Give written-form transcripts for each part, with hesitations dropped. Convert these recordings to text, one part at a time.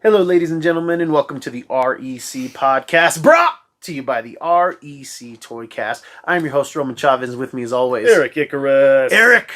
Hello, ladies and gentlemen, and welcome to the REC podcast, brought to you by the REC Toycast. I'm your host, Roman Chavez. With me, as always, Erik Icarus. Eric.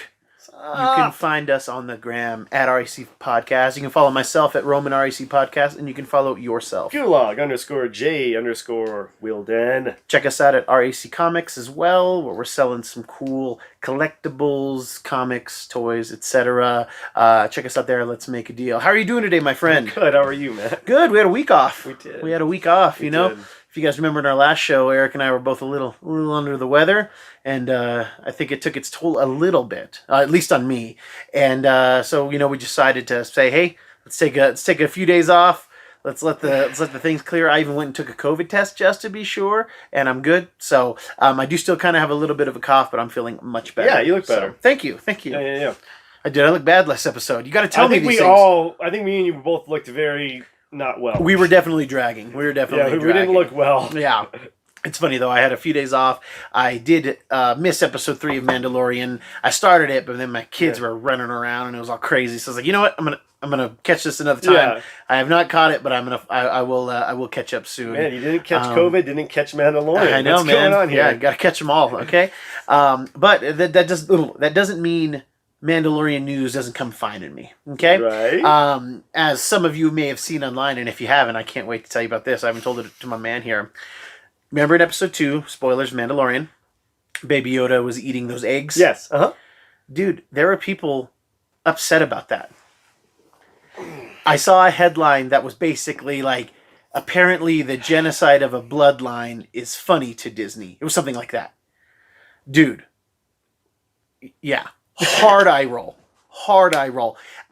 You can find us on the gram at REC Podcast. You can follow myself at Roman REC Podcast, and you can follow yourself. Gulag_J_Wilden. Check us out at REC Comics as well, where we're selling some cool collectibles, comics, toys, etc. Check us out there. Let's make a deal. How are you doing today, my friend? Good. How are you, man? Good. We had a week off. We did. We had a week off, We know? did. If you guys remember in our last show, Eric and I were both a little under the weather, and I think it took its toll a little bit, at least on me. And so we decided to say, hey, let's take a few days off. Let's let the things clear. I even went and took a COVID test just to be sure, and I'm good. So I do still kind of have a little bit of a cough, but I'm feeling much better. Yeah, you look better. So, thank you. Yeah. I did. I look bad last episode. You got to tell me these things. I think me and you both looked very not well. We were definitely dragging. We didn't look well. Yeah. It's funny, though. I had a few days off. I did miss episode 3 of Mandalorian. I started it, but then my kids were running around, and it was all crazy. So I was like, you know what? I'm gonna catch this another time. Yeah. I have not caught it, but I will catch up soon. Man, you didn't catch COVID, didn't catch Mandalorian. I know, What's man. going on here? Yeah, got to catch them all. Okay, but that doesn't mean Mandalorian news doesn't come finding me. Okay, Right. As some of you may have seen online, and if you haven't, I can't wait to tell you about this. I haven't told it to my man here. Remember in episode 2, spoilers, Mandalorian, Baby Yoda was eating those eggs? Yes. Dude, there were people upset about that. I saw a headline that was basically like, apparently the genocide of a bloodline is funny to Disney. It was something like that. Dude. Yeah. Hard eye roll.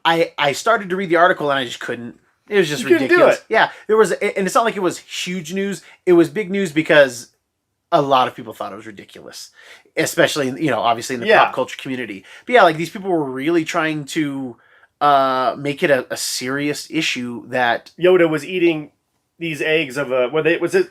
I started to read the article and I just couldn't. It was just ridiculous. Yeah, there was, and it's not like it was huge news. It was big news because a lot of people thought it was ridiculous, especially obviously in the pop culture community. But yeah, like these people were really trying to make it a serious issue that Yoda was eating these eggs of a.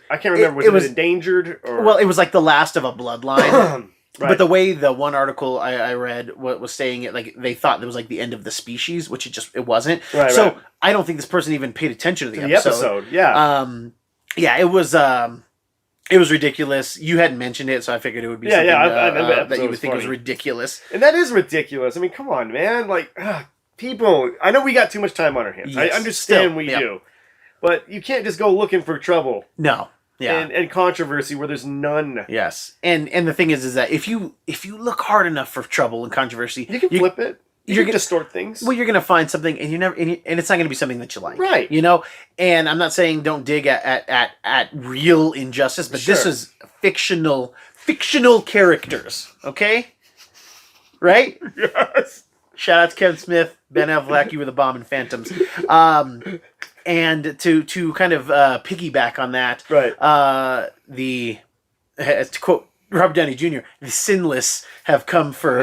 I can't remember. Was it endangered? Or? Well, it was like the last of a bloodline. Right. But the way the one article I read was saying it, like they thought it was like the end of the species, which it wasn't. Right. I don't think this person even paid attention to the episode. Yeah. Yeah, it was ridiculous. You hadn't mentioned it, so I figured it would be something that you would think was ridiculous. And that is ridiculous. I mean, come on, man. Like, people, I know we got too much time on our hands. Yes, I understand we do. But you can't just go looking for trouble. No. Yeah. And controversy where there's none. Yes. And the thing is that if you look hard enough for trouble and controversy, you can flip it. You can distort things. Well, you're going to find something, and and it's not going to be something that you like, right? And I'm not saying don't dig at real injustice, but this is fictional characters, okay? Right? Yes. Shout out to Kevin Smith, Ben Affleck. You were the bomb in Phantoms. And to kind of piggyback on that, right? To quote Robert Downey Jr., the sinless have come for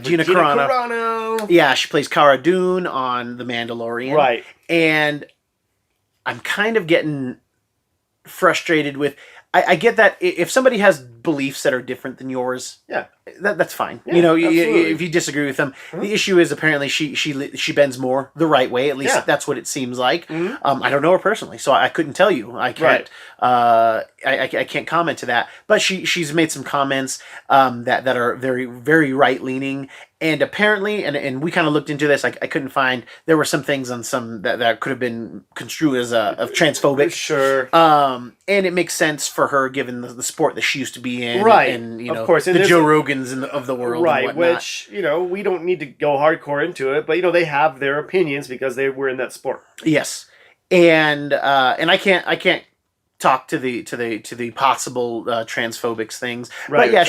Gina Carano. Yeah, she plays Cara Dune on The Mandalorian. Right. And I'm kind of getting frustrated with... I get that if somebody has beliefs that are different than yours, that's fine. Yeah, if you disagree with them, the issue is apparently she bends more the right way. At least that's what it seems like. I don't know her personally, so I couldn't tell you. I can't. I can't comment to that. But she's made some comments that are very, very right leaning. And apparently, and we kind of looked into this. I couldn't find. There were some things on some that could have been construed as of transphobic. Sure. And it makes sense for her given the sport that she used to be in. Right. And of course, the Joe Rogans of the world. Right. And whatnot. Which we don't need to go hardcore into it, but they have their opinions because they were in that sport. Yes. And I can't talk to the possible transphobic things. Right. But yeah,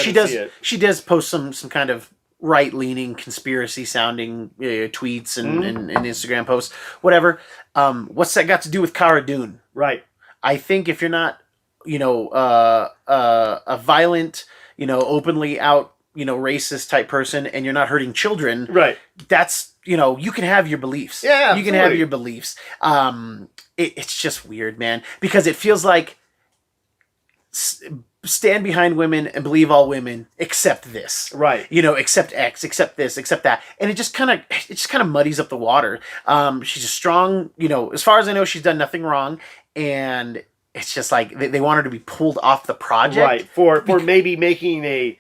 she does post some kind of right-leaning, conspiracy-sounding tweets and Instagram posts, whatever. What's that got to do with Cara Dune? Right. I think if you're not, a violent, openly out, racist type person, and you're not hurting children, right? That's, you can have your beliefs. Yeah, absolutely. You can have your beliefs. It's just weird, man, because it feels like stand behind women and believe all women except this, right? Except X, except this, except that, and it just kind of muddies up the water. She's a strong, as far as I know, she's done nothing wrong, and it's just like they want her to be pulled off the project, right? For maybe making a.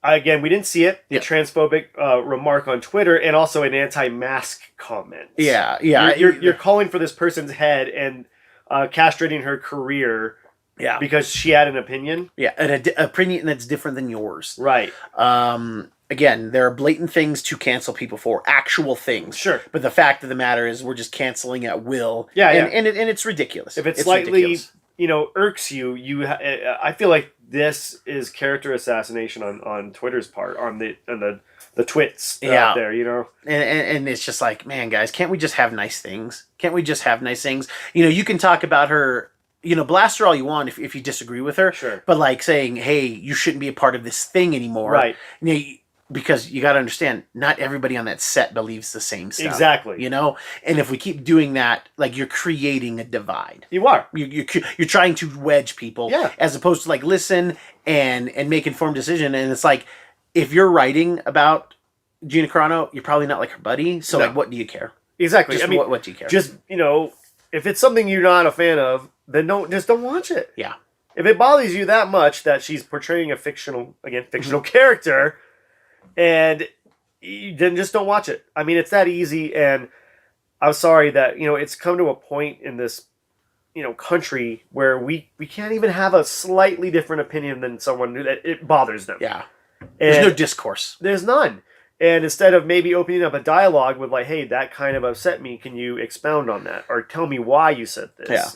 Again, we didn't see it. A transphobic remark on Twitter, and also an anti-mask comment. Yeah. You're calling for this person's head and castrating her career. Yeah. Because she had an opinion. Yeah, an opinion that's different than yours. Right. Again, there are blatant things to cancel people for, actual things. Sure. But the fact of the matter is, we're just canceling at will. Yeah, and it's ridiculous. If it slightly, irks you, I feel like this is character assassination on Twitter's part, on the twits out there, And it's just like, man, guys, can't we just have nice things? Can't we just have nice things? You can talk about her. Blast her all you want if you disagree with her. Sure. But like saying, hey, you shouldn't be a part of this thing anymore. Right. Because you got to understand, not everybody on that set believes the same stuff. Exactly. And if we keep doing that, like, you're creating a divide. You are. You're trying to wedge people. Yeah. As opposed to, like, listen and make informed decision. And it's like, if you're writing about Gina Carano, you're probably not like her buddy. So, like, what do you care? Exactly. What do you care? Just, if it's something you're not a fan of, then don't watch it. Yeah. If it bothers you that much that she's portraying a fictional character, and then just don't watch it. I mean, it's that easy, and I'm sorry that, it's come to a point in this, country where we can't even have a slightly different opinion than someone that it bothers them. Yeah. There's no discourse. There's none. And instead of maybe opening up a dialogue with like, hey, that kind of upset me, can you expound on that? Or tell me why you said this,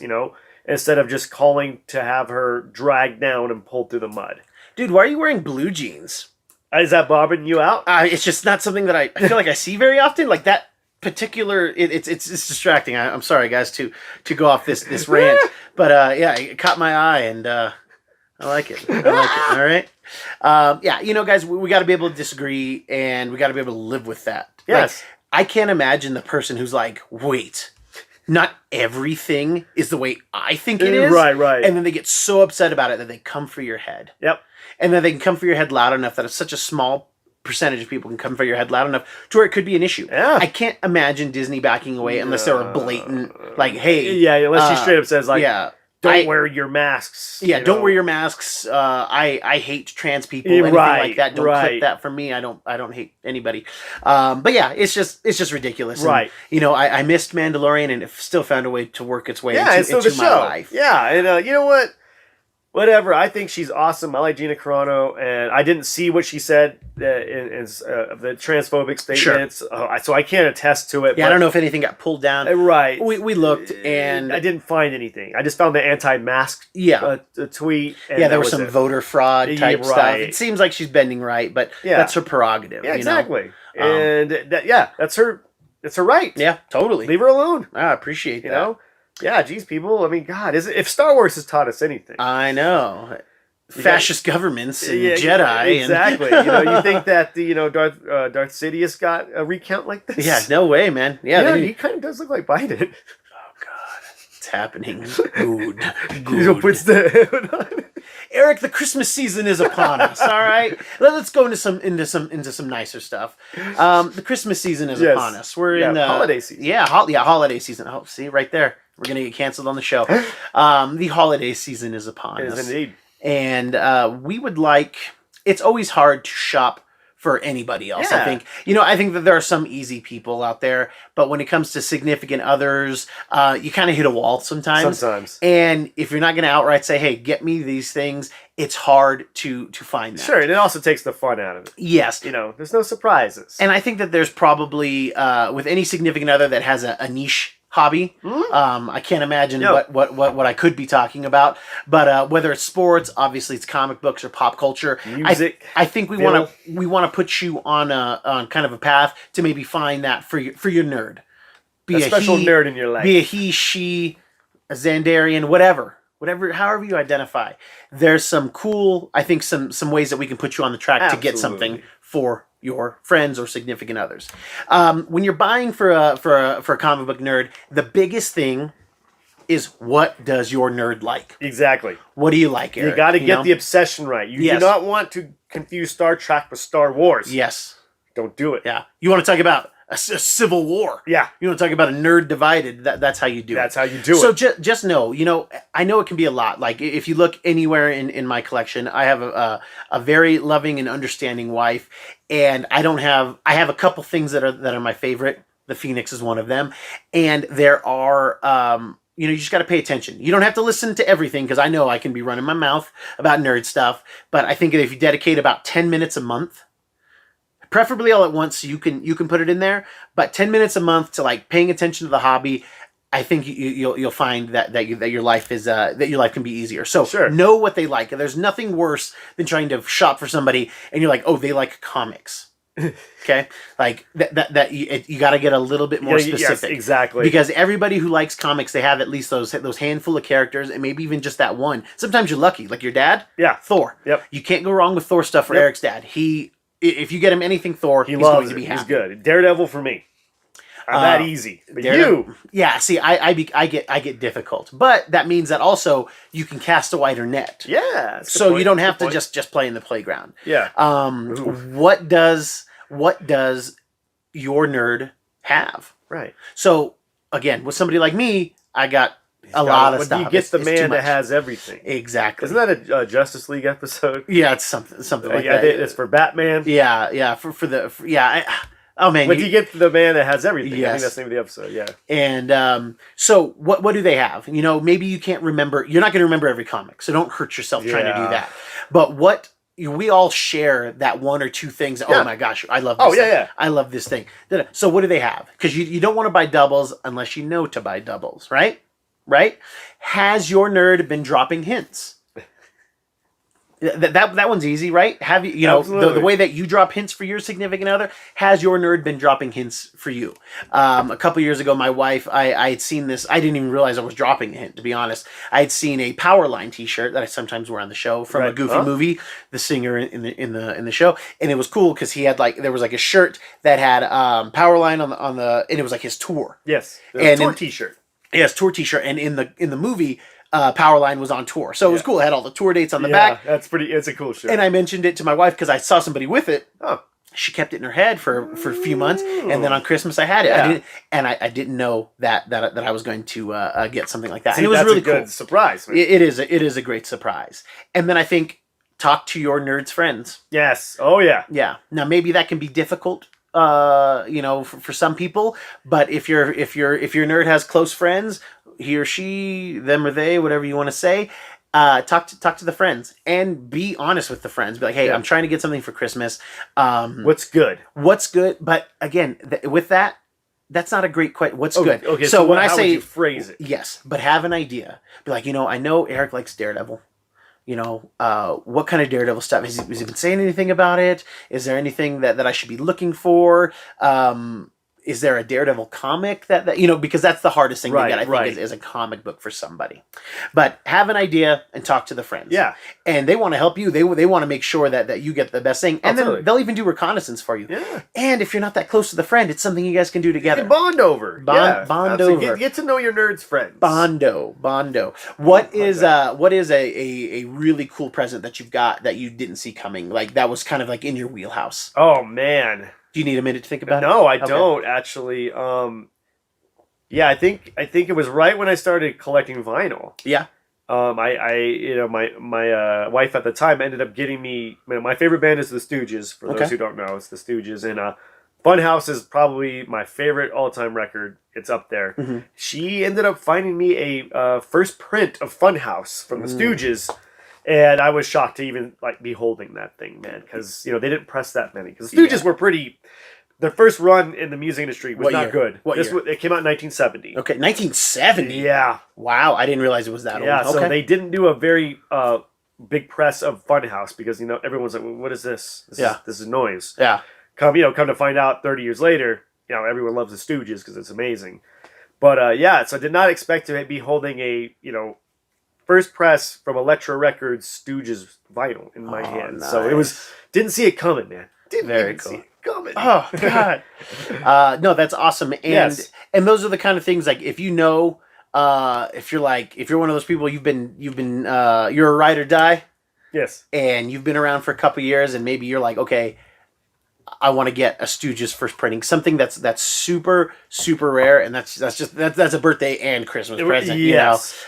Instead of just calling to have her dragged down and pulled through the mud. Dude, why are you wearing blue jeans? Is that bobbing you out? It's just not something that I feel like I see very often. Like that particular, it's distracting. I'm sorry, guys, to go off this rant, but it caught my eye, and I like it. All right. Guys, we got to be able to disagree, and we got to be able to live with that. Yes. Like, I can't imagine the person who's like, wait, not everything is the way I think it is. Right. And then they get so upset about it that they come for your head. Yep. And then they can come for your head loud enough that such a small percentage of people can come for your head loud enough to where it could be an issue. Yeah. I can't imagine Disney backing away unless they were blatant, like, hey. Yeah, unless she straight up says, like, don't wear your masks. Yeah, don't wear your masks. I hate trans people. Anything like that. Don't clip that from me. I don't hate anybody. But yeah, it's just ridiculous. Right. And, I missed Mandalorian, and it still found a way to work its way into the my show. life. Yeah, and you know what? Whatever. I think she's awesome. I like Gina Carano, and I didn't see what she said in the transphobic statements, so I can't attest to it. Yeah, I don't know if anything got pulled down. Right. We looked, and I didn't find anything. I just found the anti-mask tweet. And there was some voter fraud type stuff. It seems like she's bending right, but that's her prerogative. Yeah, exactly. And that's her. It's her right. Yeah, totally. Leave her alone. I appreciate that. You know? Yeah, geez, people. I mean, God, if Star Wars has taught us anything, I know. Fascist governments and Jedi. Exactly. You think that Darth Sidious got a recount like this? Yeah, no way, man. Yeah, he kind of does look like Biden. Oh God, it's happening. Good. Puts the hood on. Eric, the Christmas season is upon us. All right, let's go into some nicer stuff. The Christmas season is upon us. We're in the holiday season. Yeah, holiday season. Oh, see right there. We're going to get canceled on the show. The holiday season is upon us. It is indeed. And we would like... It's always hard to shop for anybody else, I think. I think that there are some easy people out there, but when it comes to significant others, you kind of hit a wall sometimes. And if you're not going to outright say, hey, get me these things, it's hard to find that. Sure, and it also takes the fun out of it. Yes. There's no surprises. And I think that there's probably, with any significant other that has a niche hobby. I can't imagine what I could be talking about, but whether it's sports, obviously it's comic books or pop culture, music. I think we want to put you on kind of a path to maybe find that for your nerd. Be a special nerd in your life. Be a he, she, a Xandarian, whatever, however you identify. There's some cool, I think some ways that we can put you on the track to get something for your friends or significant others. When you're buying for a comic book nerd, the biggest thing is what does your nerd like? Exactly. What do you like, Eric? You got to get the obsession right. You do not want to confuse Star Trek with Star Wars. Yes. Don't do it. Yeah. You want to talk about a civil war. Yeah. You want to talk about a nerd divided. That's how you do it. That's how you do it. So just know, I know it can be a lot. Like if you look anywhere in my collection, I have a very loving and understanding wife, and I have a couple things that are my favorite. The Phoenix is one of them, and there are you just got to pay attention. You don't have to listen to everything, because I know I can be running my mouth about nerd stuff, but I think if you dedicate about 10 minutes a month, preferably all at once, so you can put it in there, but 10 minutes a month to like paying attention to the hobby, I think you'll find that your life is that your life can be easier. So know what they like. There's nothing worse than trying to shop for somebody and you're like, oh, they like comics. Okay, like that you got to get a little bit more specific. Yes, exactly. Because everybody who likes comics, they have at least those handful of characters, and maybe even just that one. Sometimes you're lucky, like your dad. Yeah, Thor. Yep. You can't go wrong with Thor stuff for Eric's dad. If you get him anything Thor, he's going to be happy. He's good. Daredevil for me. That easy. But you, yeah. See, I get difficult, but that means that also you can cast a wider net. Yeah. So you don't have to just play in the playground. Yeah. What does your nerd have? Right. So again, with somebody like me, I got a lot of stuff. You get the man that has everything. Exactly. Isn't that a Justice League episode? Yeah, it's something like that. It's for Batman. Yeah. Oh man! But you get the man that has everything. Yes. I think that's the name of the episode. Yeah. And so what do they have? Maybe you can't remember. You're not going to remember every comic, so don't hurt yourself trying to do that. But we all share that one or two things. Oh my gosh, I love this. Oh yeah. I love this thing. So what do they have? Because you don't want to buy doubles unless you know to buy doubles, right? Right? Has your nerd been dropping hints? That one's easy, right? Have you the way that you drop hints for your significant other? Has your nerd been dropping hints for you? A couple years ago, my wife, I had seen this. I didn't even realize I was dropping a hint, to be honest. I had seen a Powerline T-shirt that I sometimes wear on the show from a Goofy movie, the singer in the show, and it was cool because he had there was a shirt that had Powerline on the and it was like his tour. Yes, tour T-shirt. Yes, tour T-shirt, and in the movie. Powerline was on tour, so it was cool. It had all the tour dates on the back. It's a cool shirt. And I mentioned it to my wife because I saw somebody with it. Oh, she kept it in her head for a few months, and then on Christmas I had it. I didn't know that I was going to get something like that. See, and it was really cool. Good surprise. It is a great surprise. And then I think talk to your nerds friends. Yes. Oh yeah. Yeah. Now maybe that can be difficult. For some people, but if your nerd has close friends, he or she, them or they, whatever you want to say, talk to the friends and be honest with the friends. Be like, hey, I'm trying to get something for Christmas. What's good? But again, with that, that's not a great question. What's good? Okay. So when I how say would you phrase it, yes, but have an idea. Be like, I know Eric likes Daredevil. What kind of Daredevil stuff? Has he been saying anything about it? Is there anything that I should be looking for? Is there a Daredevil comic that because that's the hardest thing to get, I think, is a comic book for somebody. But have an idea and talk to the friends. Yeah. And they want to help you. They want to make sure that you get the best thing. And then they'll even do reconnaissance for you. Yeah. And if you're not that close to the friend, it's something you guys can do together. You can bond over. Bond over. Get to know your nerd's friends. Bondo. What is a really cool present that you've got that you didn't see coming? Like that was kind of like in your wheelhouse. Oh man. Do you need a minute to think about it? No, I don't actually. I think it was right when I started collecting vinyl. Yeah. My wife at the time ended up getting me. My favorite band is the Stooges. For those who don't know, it's the Stooges, and Funhouse is probably my favorite all-time record. It's up there. Mm-hmm. She ended up finding me a first print of Funhouse from the Stooges. And I was shocked to even be holding that thing, man, because they didn't press that many. Because the Stooges were pretty. Their first run in the music industry was not good. What year? It came out in 1970. Okay, 1970. Yeah. Wow, I didn't realize it was that old. Yeah, so they didn't do a very big press of Funhouse because everyone's like, well, "What is this? This is noise." Yeah. Come to find out 30 years later, everyone loves the Stooges because it's amazing. But so I did not expect to be holding a first press from Elektra Records Stooges vinyl in my hand. Nice. So didn't see it coming, man. Very cool. See it coming. Oh God. No, that's awesome. And those are the kind of things if if you're one of those people, you're a ride or die. Yes. And you've been around for a couple years, and maybe you're like, okay, I want to get a Stooges first printing, something that's super super rare, and that's a birthday and Christmas present, yes.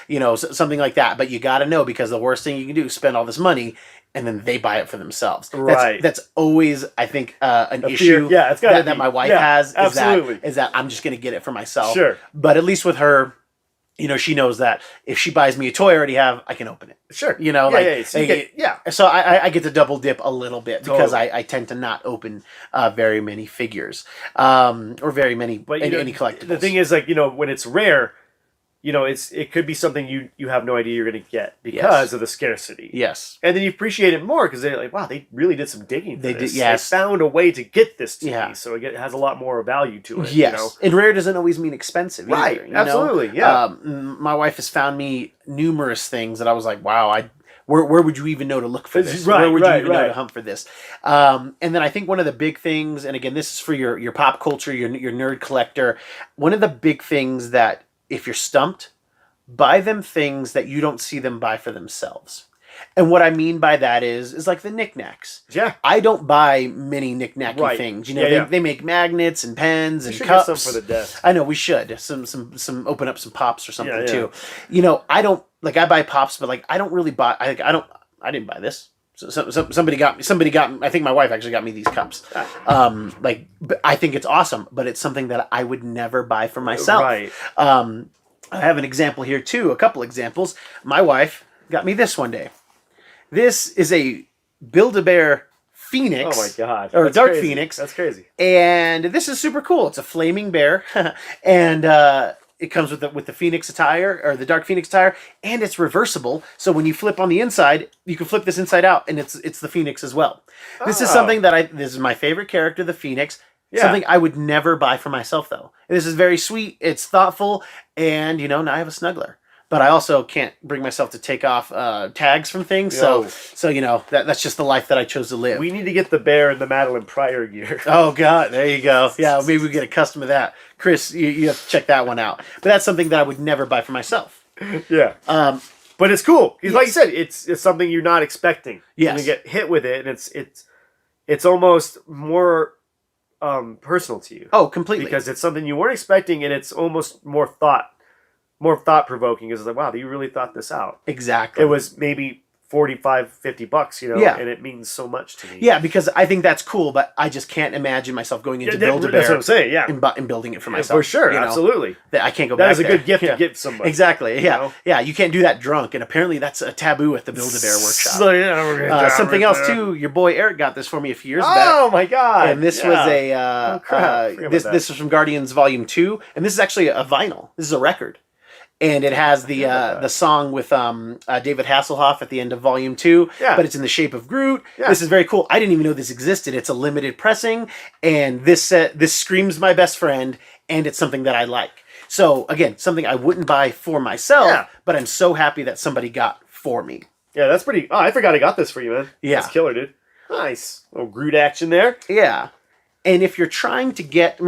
Something like that. But you got to know, because the worst thing you can do is spend all this money and then they buy it for themselves. Right. That's always, I think, an issue. Yeah, it's that my wife has. Absolutely. Is that I'm just going to get it for myself. Sure. But at least with her, she knows that if she buys me a toy I already have, I can open it. Sure. So I get to double dip a little bit, because I tend to not open very many figures, or very many any collectibles. The thing is, when it's rare, it could be something you have no idea you're going to get because of the scarcity. Yes. And then you appreciate it more, because they're like, wow, they really did some digging for they this. Did, yes. They found a way to get this to me, so it has a lot more value to it. Yes. And rare doesn't always mean expensive either. Right. Absolutely. Yeah. My wife has found me numerous things that I was like, wow, where would you even know to look for this? Right, where would you even know to hunt for this? And then I think one of the big things, and again, this is for your pop culture, your nerd collector, one of the big things that, if you're stumped, buy them things that you don't see them buy for themselves. And what I mean by that is like the knickknacks. Yeah. I don't buy many knick-knacky things. They make magnets and pens and cups. Get some for the desk. I know we should. Some open up some pops or something too. I don't I buy pops, but I don't really buy. I didn't buy this. So somebody got me. I think my wife actually got me these cups. But I think it's awesome, but it's something that I would never buy for myself. Right. I have an example here too. A couple examples. My wife got me this one day. This is a Build-A-Bear Phoenix. Oh my God. Or That's Dark crazy. Phoenix. That's crazy. And this is super cool. It's a flaming bear. And it comes with the Phoenix attire, or the Dark Phoenix attire, and it's reversible. So when you flip on the inside, you can flip this inside out, and it's the Phoenix as well. This is something this is my favorite character, the Phoenix. Yeah. Something I would never buy for myself, though. This is very sweet. It's thoughtful, and now I have a snuggler. But I also can't bring myself to take off tags from things, so that's just the life that I chose to live. We need to get the bear in the Madeline Pryor gear. Oh God, there you go. Yeah, maybe we get a custom of that. Chris, you have to check that one out. But that's something that I would never buy for myself. Yeah. But it's cool. Yes. Like you said, it's something you're not expecting. Yes. And you get hit with it, and it's almost more personal to you. Oh, completely. Because it's something you weren't expecting, and it's almost more thought-provoking. It's like, wow, you really thought this out. Exactly. It was maybe $45-$50, and it means so much to me. Yeah, because I think that's cool, but I just can't imagine myself going into Build-A-Bear. That's what I'm saying, yeah. And building it for myself. For sure, absolutely. I can't go back there. That is a good gift to give somebody. Exactly, yeah. Yeah, you can't do that drunk, and apparently that's a taboo at the Build-A-Bear workshop. So, yeah, something else, too, your boy Eric got this for me a few years back. Oh, my God. And this was this was from Guardians Volume 2, and this is actually a vinyl. This is a record. And it has the song with David Hasselhoff at the end of Volume 2, but it's in the shape of Groot. Yeah. This is very cool. I didn't even know this existed. It's a limited pressing, and this screams my best friend, and it's something that I like. So, again, something I wouldn't buy for myself, but I'm so happy that somebody got for me. Yeah, that's pretty... Oh, I forgot I got this for you, man. Yeah. That's killer, dude. Nice. Little Groot action there. Yeah. And if you're trying to get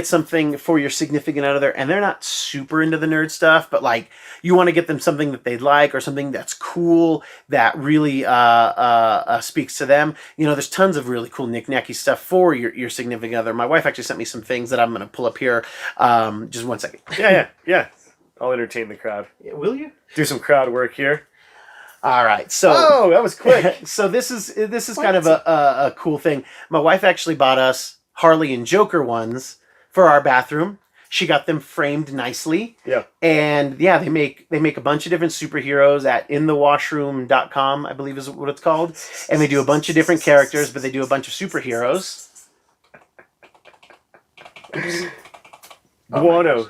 something for your significant other, and they're not super into the nerd stuff, but you want to get them something that they like, or something that's cool, that really speaks to them. There's tons of really cool knick-knacky stuff for your significant other. My wife actually sent me some things that I'm going to pull up here. Just 1 second. Yeah. I'll entertain the crowd. Yeah, will you? Do some crowd work here. All right, so that was quick. So this is kind of a cool thing. My wife actually bought us Harley and Joker ones for our bathroom. She got them framed nicely. Yeah. And they make a bunch of different superheroes at inthewashroom.com, I believe is what it's called. And they do a bunch of different characters, but they do a bunch of superheroes. Guano.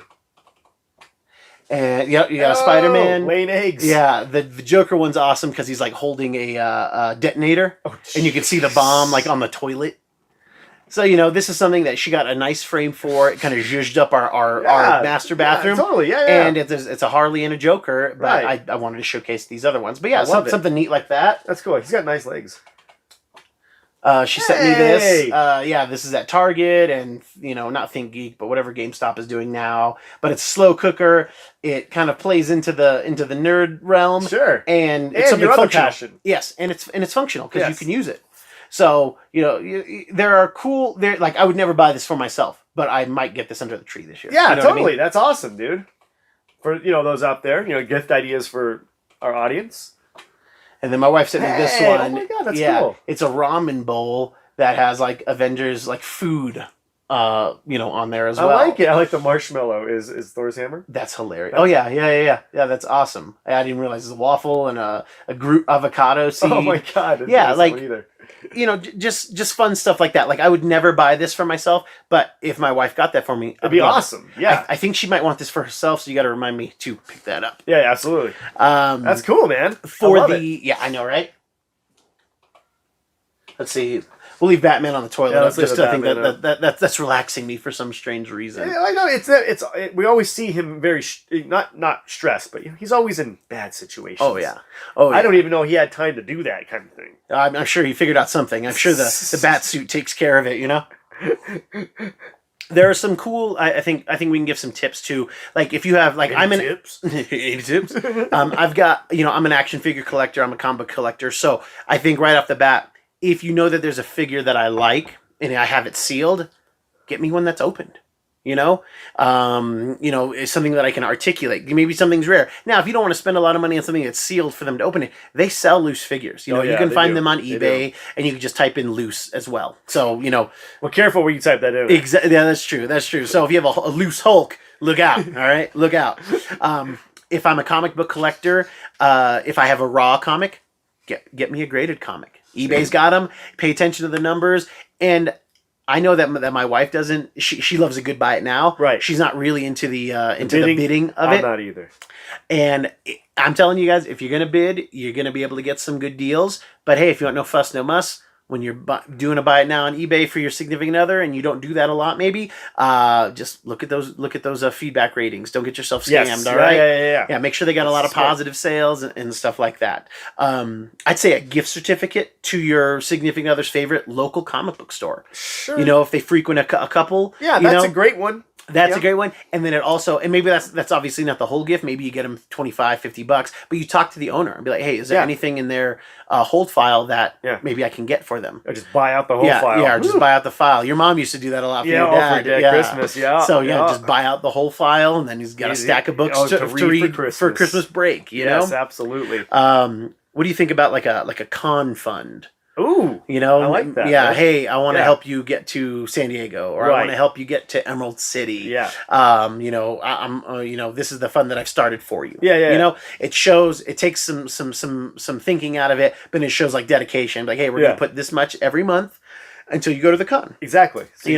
And you got Spider-Man laying eggs. Yeah, the Joker one's awesome because he's holding a detonator, and you can see the bomb on the toilet. So this is something that she got a nice frame for. It kind of zhuzhed up our master bathroom. Totally, yeah. And it's a Harley and a Joker, but I wanted to showcase these other ones. But yeah, something neat like that. That's cool. He's got nice legs. She sent me this. Yeah, this is at Target, and not Think Geek, but whatever GameStop is doing now. But it's a slow cooker. It kind of plays into the nerd realm. Sure. And it's something functional. Passion. Yes, and it's functional because you can use it. So there are cool. I would never buy this for myself, but I might get this under the tree this year. Yeah, totally. I mean? That's awesome, dude. For those out there, gift ideas for our audience. And then my wife sent me this one. Oh my god, that's cool. It's a ramen bowl that has like Avengers food on there as well. I like it. I like the marshmallow. Is Thor's hammer? That's hilarious. Yeah. That's awesome. I didn't realize it's a waffle and a Groot avocado seed. Oh my god. Just fun stuff like that. Like I would never buy this for myself, but if my wife got that for me, it'd be awesome. Yeah. I think she might want this for herself, so you got to remind me to pick that up. Yeah, absolutely. That's cool, man. I know, right? Let's see. We'll leave Batman on the toilet. Yeah, just I think that's relaxing me for some strange reason. Yeah, I know we always see him very not stressed, but he's always in bad situations. Oh yeah. I don't even know he had time to do that kind of thing. I'm sure he figured out something. I'm sure the bat suit takes care of it. There are some cool. I think we can give some tips too. Like if you have tips. Any tips. I've got I'm an action figure collector. I'm a comic book collector. So I think right off the bat, if you know that there's a figure that I like and I have it sealed, get me one that's opened. It's something that I can articulate. Maybe something's rare. Now, if you don't want to spend a lot of money on something that's sealed for them to open it, they sell loose figures. You can find them on eBay, and you can just type in loose as well. So, well, careful where you type that in. Exactly. Yeah, that's true. So if you have a loose Hulk, look out. All right, look out. If I'm a comic book collector, if I have a raw comic, get me a graded comic. eBay's got them. Pay attention to the numbers. And I know that my wife doesn't. She loves a good buy it now. Right. She's not really into the bidding of it. I'm not either. And I'm telling you guys, if you're gonna bid, you're gonna be able to get some good deals. But hey, if you want no fuss, no muss, when you're doing a buy it now on eBay for your significant other, and you don't do that a lot, maybe just look at those feedback ratings. Don't get yourself scammed. Yes. All right. Yeah. Make sure they got a lot of positive sales and stuff like that. I'd say a gift certificate to your significant other's favorite local comic book store. Sure. If they frequent a couple. Yeah, that's a great one. That's a great one. And then it also, and maybe that's obviously not the whole gift. Maybe you get them $25, $50, but you talk to the owner and be like, hey, is there anything in their hold file that maybe I can get for them? Or just buy out the whole file. Yeah, or just buy out the file. Your mom used to do that a lot for your dad. For Christmas, So just buy out the whole file, and then he's got a stack of books to read for Christmas break. Yes, absolutely. What do you think about like a con fund? Ooh, I like that. Yeah, hey, I want to help you get to San Diego, or I want to help you get to Emerald City. Yeah. I'm this is the fund that I've started for you. Yeah. It shows. It takes some thinking out of it, but it shows like dedication. Like, hey, we're gonna put this much every month until you go to the con. Exactly. So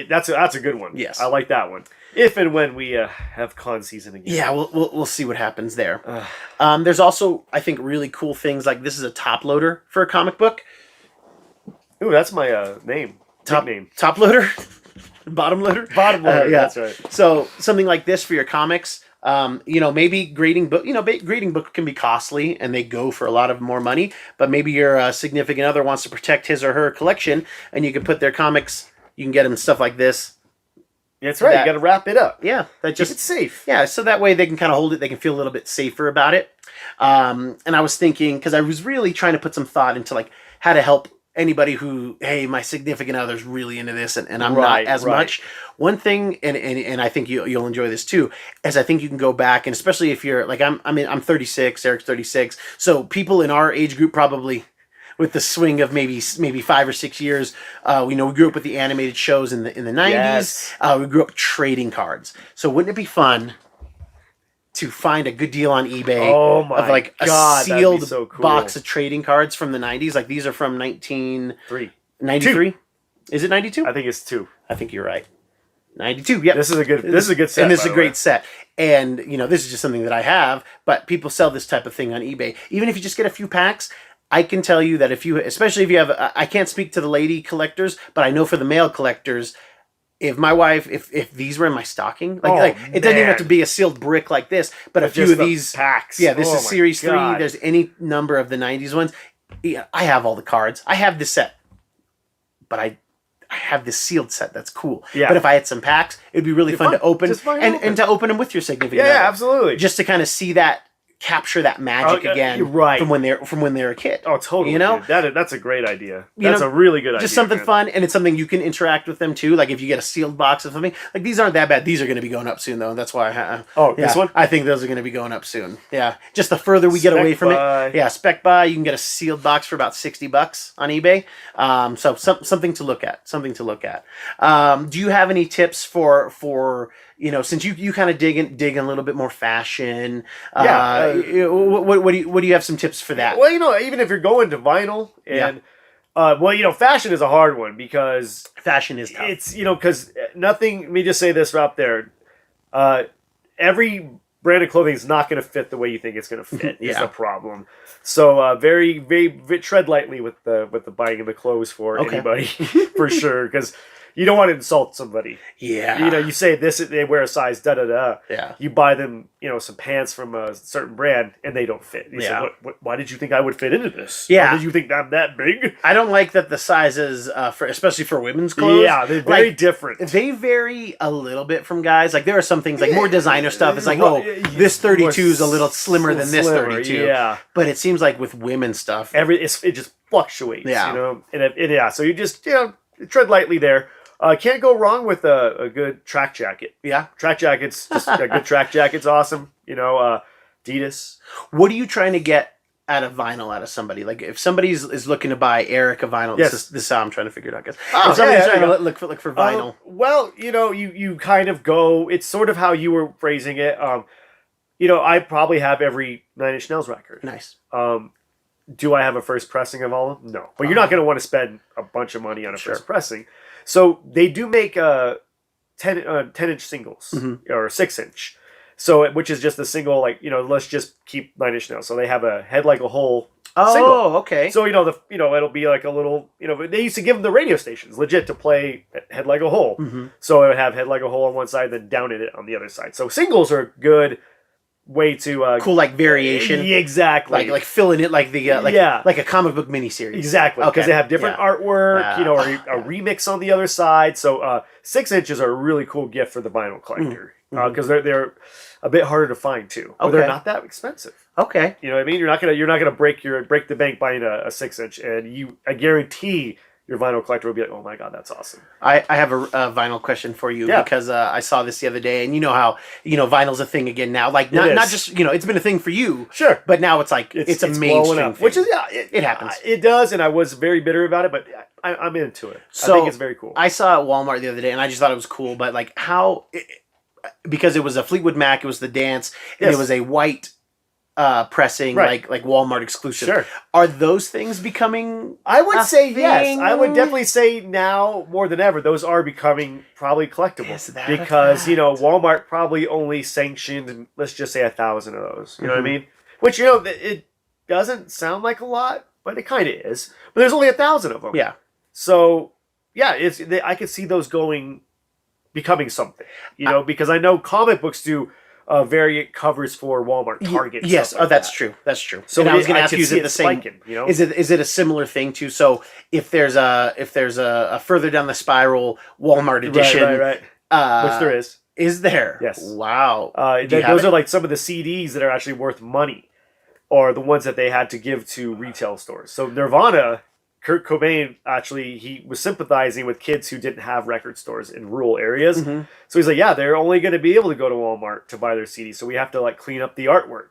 that's a good one. Yes, I like that one. If and when we have con season again. Yeah, we'll see what happens there. There's also, I think, really cool things like this is a top loader for a comic book. Ooh, that's my name. Name. Top loader? Bottom loader? Bottom loader, yeah. That's right. So something like this for your comics, maybe grading book, grading book can be costly and they go for a lot of more money, but maybe your significant other wants to protect his or her collection and you can put their comics, you can get them stuff like this. That's right. You got to wrap it up. Yeah. That just, keep it safe. Yeah. So that way they can kind of hold it. They can feel a little bit safer about it. And I was thinking, because I was really trying to put some thought into like how to help anybody who, hey, my significant other's really into this and I'm not as much. One thing, and I think you'll enjoy this too, is I think you can go back, and especially if you're like I'm 36, Eric's 36, so people in our age group probably with the swing of maybe 5 or 6 years, we grew up with the animated shows in the 90s. Yes. We grew up trading cards. So wouldn't it be fun to find a good deal on eBay of like a sealed box of trading cards from the 90s? Like these are from 1993. Is it 92? I think it's 2. I think you're right. 92. Yeah. This is a good set. And this is a great set. And this is just something that I have, but people sell this type of thing on eBay. Even if you just get a few packs, I can tell you that especially if you have, I can't speak to the lady collectors, but I know for the male collectors, if my wife, if these were in my stocking, it doesn't even have to be a sealed brick like this, but a few of these packs. Yeah, this is Series 3. There's any number of the 90s ones. Yeah, I have all the cards. I have this set. but I have this sealed set that's cool. Yeah. But if I had some packs, it'd be really fun to open and to open them with your significant other. Yeah, absolutely. Just to kind of see that, capture that magic again from when they're a kid. Oh, totally. You know, that's a great idea. That's a really good idea. Just something fun, and it's something you can interact with them too. Like if you get a sealed box of something, like these aren't that bad. These are going to be going up soon though. That's why. This one? I think those are going to be going up soon. Yeah. Just the further we get away from it. Yeah. Spec buy. You can get a sealed box for about $60 on eBay. So something to look at. Something to look at. Do you have any tips for since you kind of dig in a little bit more fashion, what do you have some tips for that? Well, even if you're going to vinyl and, fashion is a hard one because fashion is tough. It's, because nothing, let me just say this right there. Every brand of clothing is not going to fit the way you think it's going to fit is the problem. So very, very tread lightly with the buying of the clothes for anybody for sure. Because you don't want to insult somebody. Yeah. You say they wear a size da-da-da. Yeah. You buy them, some pants from a certain brand and they don't fit. You say, why did you think I would fit into this? Yeah. Why did you think I'm that big? I don't like that the sizes, especially for women's clothes. Yeah, they're very different. They vary a little bit from guys. Like there are some things like more designer stuff. It's like, this 32 is a little slimmer than this 32. Yeah. But it seems like with women's stuff. It just fluctuates, Yeah. So you just, tread lightly there. Can't go wrong with a good track jacket. Yeah. Track jackets, just a good track jacket's awesome. Adidas. What are you trying to get out of vinyl out of somebody? Like if somebody is looking to buy Erik a vinyl, this is how I'm trying to figure it out, guys. If somebody's trying to look for vinyl. You kind of go, it's sort of how you were phrasing it. I probably have every Nine Inch Nails record. Nice. Do I have a first pressing of all of them? No. But you're not going to want to spend a bunch of money on a first pressing. So they do make 10-inch singles or 6-inch. So which is just a single, let's just keep Nine Inch Nails. So they have a Head Like a Hole single. Okay. So it'll be like a little, they used to give them the radio stations legit to play Head Like a Hole. Mm-hmm. So it would have Head Like a Hole on one side, then Down in It on the other side. So singles are good way to cool, like variation. Exactly. Like filling it like like a comic book miniseries. Exactly. Because they have different artwork, or a remix on the other side. So 6 inches are a really cool gift for the vinyl collector because they're a bit harder to find too. But they're not that expensive. Okay. You know what I mean? You're not gonna break the bank buying a 6-inch, and I guarantee your vinyl collector will be like, oh my god, that's awesome. I have a vinyl question for you because I saw this the other day, and you know how vinyl's a thing again now. Like not just it's been a thing for you, sure, but now it's like it's a mainstream thing. Which is it happens. It does, and I was very bitter about it, but I'm into it. So I think it's very cool. I saw it at Walmart the other day, and I just thought it was cool. But like because it was a Fleetwood Mac, it was the dance, and it was a white pressing, like Walmart exclusive. Sure. Are those things becoming? I would say thing? yes. I would definitely say now more than ever, those are becoming probably collectible because Walmart probably only sanctioned, let's just say 1,000 of those. You know what I mean? Which it doesn't sound like a lot, but it kind of is. But there's only 1,000 of them. Yeah. So I could see those becoming something. Because I know comic books do. Variant covers for Walmart, Target. Yes, that's true. That's true. So I was going to ask you, is it the same? Spiking, Is it a similar thing too? So if there's a further down the spiral Walmart edition, right. Which there is. Is there? Yes. Wow. Those are like some of the CDs that are actually worth money, or the ones that they had to give to retail stores. So Nirvana. Kurt Cobain, actually, he was sympathizing with kids who didn't have record stores in rural areas. Mm-hmm. So he's like, they're only going to be able to go to Walmart to buy their CDs. So we have to clean up the artwork.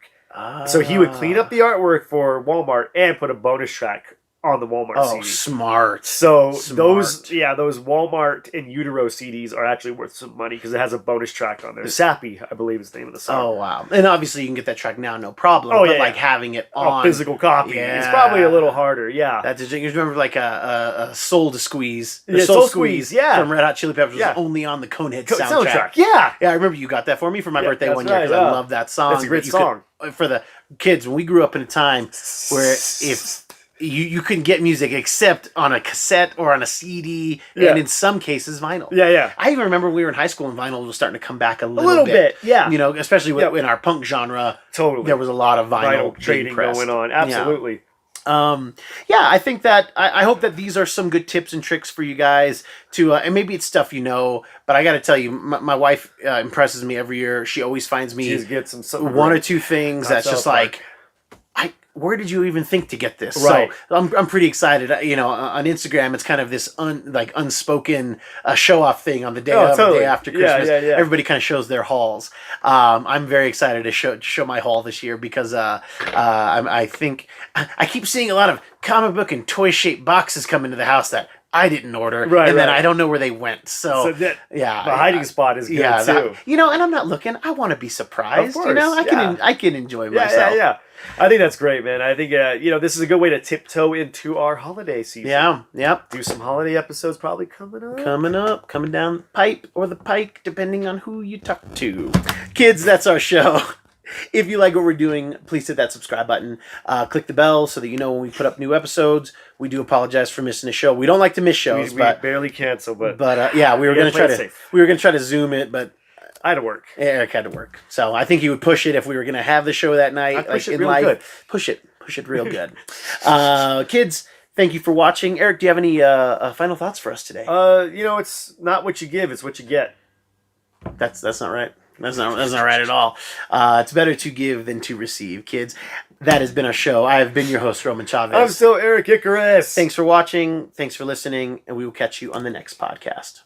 So he would clean up the artwork for Walmart and put a bonus track on the Walmart CD. Smart. So those Walmart in utero CDs are actually worth some money because it has a bonus track on there. Sappy, I believe is the name of the song. Oh, wow. And obviously you can get that track now, no problem. But having it on... a physical copy. It's probably a little harder, That's interesting. You remember a Soul to Squeeze. Soul Squeeze, from Red Hot Chili Peppers was only on the Conehead soundtrack. Yeah, I remember you got that for me for my birthday one year because I love that song. That's a great song. For the kids, when we grew up in a time where if... You couldn't get music except on a cassette or on a CD, and in some cases vinyl. Yeah. I even remember we were in high school and vinyl was starting to come back a little bit. Yeah. Especially in our punk genre. Totally. There was a lot of vinyl trading going on. Absolutely. Yeah, I think that I hope that these are some good tips and tricks for you guys to, and maybe it's stuff you know, but I got to tell you, my wife impresses me every year. She always finds me one or two things that's just like, where did you even think to get this? Right. So I'm pretty excited. You know, on Instagram, it's kind of this unspoken show off thing on the day of, the day after Christmas. Yeah. Everybody kind of shows their hauls. I'm very excited to show my haul this year because I think I keep seeing a lot of comic book and toy shaped boxes come into the house that I didn't order, and then I don't know where they went. So the hiding spot is good too. And I'm not looking. I want to be surprised. Of course, I can enjoy myself. Yeah. I think that's great, man. I think this is a good way to tiptoe into our holiday season. Yeah, yep. Do some holiday episodes probably coming down the pipe or the pike, depending on who you talk to. Kids, that's our show. If you like what we're doing, please hit that subscribe button. Click the bell so that you know when we put up new episodes. We do apologize for missing a show. We don't like to miss shows, we barely cancel, but we were going to try to zoom it, but I had to work. Eric had to work, so I think he would push it if we were going to have the show that night. I'd push it real good. Push it real good. Kids, thank you for watching. Eric, do you have any final thoughts for us today? It's not what you give; it's what you get. That's not right. That's not right at all. It's better to give than to receive, kids. That has been our show. I have been your host, Roman Chavez. I'm still Eric Icarus. Thanks for watching. Thanks for listening, and we will catch you on the next podcast.